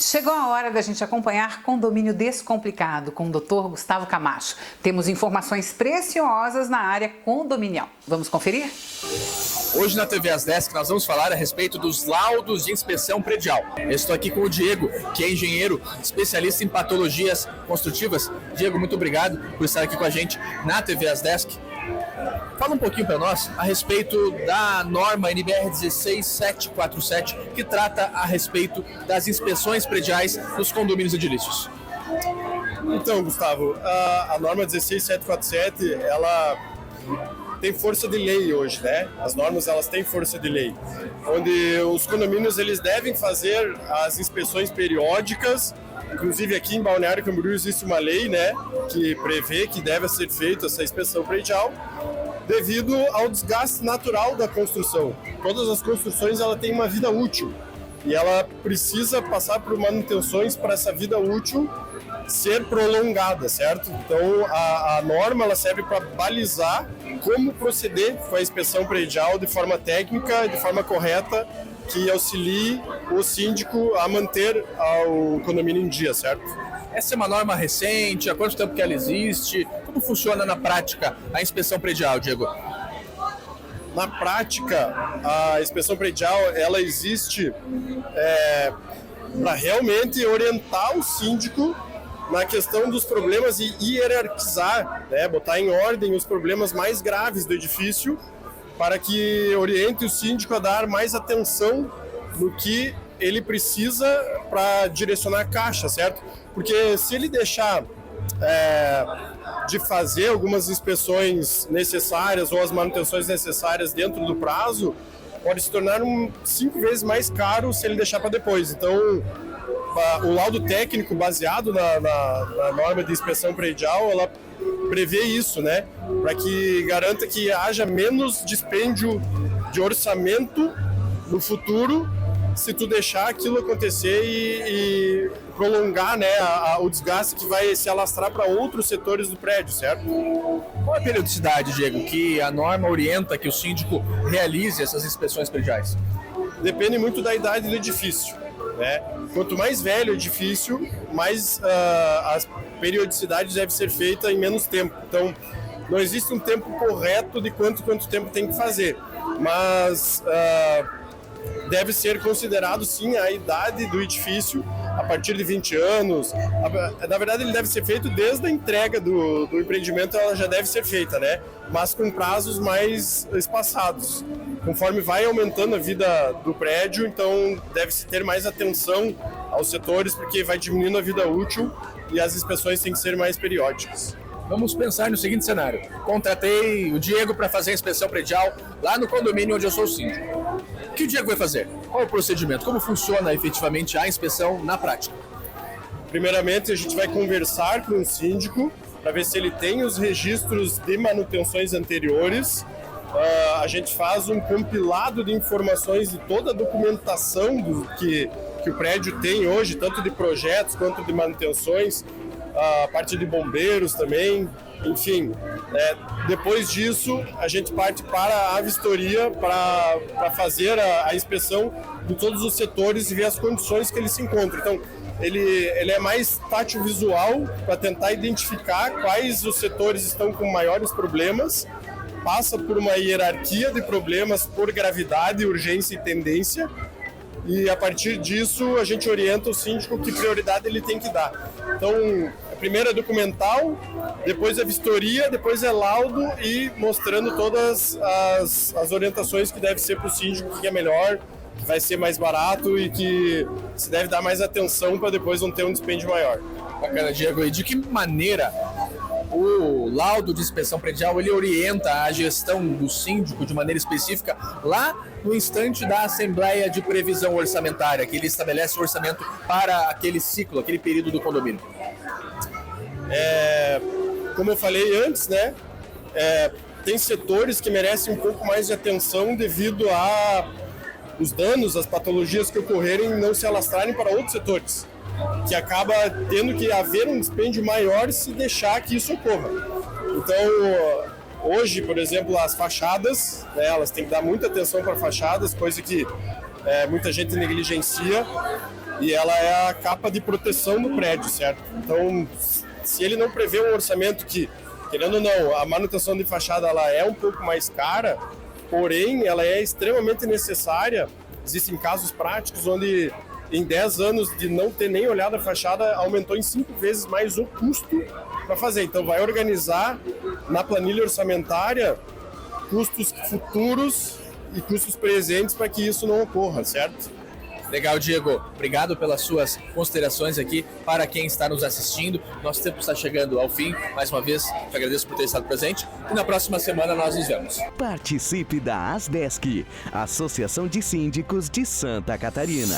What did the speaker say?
Chegou a hora da gente acompanhar Condomínio Descomplicado com o Dr. Gustavo Camacho. Temos informações preciosas na área condominial. Vamos conferir? Hoje na TV Às 10 nós vamos falar a respeito dos laudos de inspeção predial. Eu estou aqui com o Diego, que é engenheiro especialista em patologias construtivas. Diego, muito obrigado por estar aqui com a gente na TV Às 10. Fala um pouquinho para nós a respeito da norma NBR 16747, que trata a respeito das inspeções prediais dos condomínios edilícios. Então, Gustavo, a norma 16747, ela tem força de lei hoje, né? As normas, elas têm força de lei, onde os condomínios, eles devem fazer as inspeções periódicas. Inclusive aqui em Balneário Camboriú existe uma lei, né, que prevê que deve ser feita essa inspeção predial devido ao desgaste natural da construção. Todas as construções, ela tem uma vida útil e ela precisa passar por manutenções para essa vida útil ser prolongada, certo? Então a norma, ela serve para balizar como proceder com a inspeção predial de forma técnica, de forma correta, que auxilie o síndico a manter o condomínio em dia, certo? Essa é uma norma recente, há quanto tempo que ela existe? Como funciona na prática a inspeção predial, Diego? Na prática, a inspeção predial, ela existe para realmente orientar o síndico na questão dos problemas e hierarquizar, né? Botar em ordem os problemas mais graves do edifício, para que oriente o síndico a dar mais atenção no que ele precisa para direcionar a caixa, certo? Porque se ele deixar de fazer algumas inspeções necessárias ou as manutenções necessárias dentro do prazo, pode se tornar 5 vezes mais caro se ele deixar para depois. Então, o laudo técnico baseado na norma de inspeção predial, ela prevê isso, né? Para que garanta que haja menos dispêndio de orçamento no futuro se tu deixar aquilo acontecer e prolongar, né, o desgaste que vai se alastrar para outros setores do prédio, certo? Qual é a periodicidade, Diego, que a norma orienta que o síndico realize essas inspeções prediais? Depende muito da idade do edifício, né? Quanto mais velho o edifício, mais a periodicidade deve ser feita em menos tempo. Então, não existe um tempo correto de quanto tempo tem que fazer, mas deve ser considerado, sim, a idade do edifício a partir de 20 anos. Na verdade, ele deve ser feito desde a entrega do empreendimento, ela já deve ser feita, né? Mas com prazos mais espaçados. Conforme vai aumentando a vida do prédio, então deve-se ter mais atenção aos setores, porque vai diminuindo a vida útil e as inspeções têm que ser mais periódicas. Vamos pensar no seguinte cenário. Contratei o Diego para fazer a inspeção predial lá no condomínio onde eu sou o síndico. O que o Diego vai fazer? Qual é o procedimento? Como funciona efetivamente a inspeção na prática? Primeiramente, a gente vai conversar com o síndico para ver se ele tem os registros de manutenções anteriores. A gente faz um compilado de informações de toda a documentação que o prédio tem hoje, tanto de projetos quanto de manutenções, a parte de bombeiros também, enfim. Depois disso, a gente parte para a vistoria para fazer a inspeção de todos os setores e ver as condições que eles se encontram. Então, ele é mais tátil visual para tentar identificar quais os setores estão com maiores problemas, passa por uma hierarquia de problemas por gravidade, urgência e tendência, e a partir disso a gente orienta o síndico que prioridade ele tem que dar. Então, primeiro é documental, depois é vistoria, depois é laudo e mostrando todas as orientações que deve ser para o síndico, que é melhor, que vai ser mais barato e que se deve dar mais atenção para depois não ter um dispêndio maior. Bacana, Diego. E de que maneira o laudo de inspeção predial ele orienta a gestão do síndico de maneira específica lá no instante da Assembleia de Previsão Orçamentária, que ele estabelece o orçamento para aquele ciclo, aquele período do condomínio? Como eu falei antes, né, tem setores que merecem um pouco mais de atenção devido a os danos, as patologias que ocorrerem não se alastrarem para outros setores, que acaba tendo que haver um dispêndio maior se deixar que isso ocorra. Então, hoje, por exemplo, as fachadas, né, elas têm que dar muita atenção para fachadas, coisa que muita gente negligencia. e ela é a capa de proteção do prédio, certo? Então, se ele não prevê um orçamento que, querendo ou não, a manutenção de fachada ela é um pouco mais cara, porém ela é extremamente necessária. Existem casos práticos onde em 10 anos de não ter nem olhado a fachada, aumentou em 5 vezes mais o custo para fazer. Então vai organizar na planilha orçamentária custos futuros e custos presentes para que isso não ocorra, certo? Legal, Diego. Obrigado pelas suas considerações aqui para quem está nos assistindo. Nosso tempo está chegando ao fim. Mais uma vez, te agradeço por ter estado presente. E na próxima semana nós nos vemos. Participe da ASDESC, Associação de Síndicos de Santa Catarina.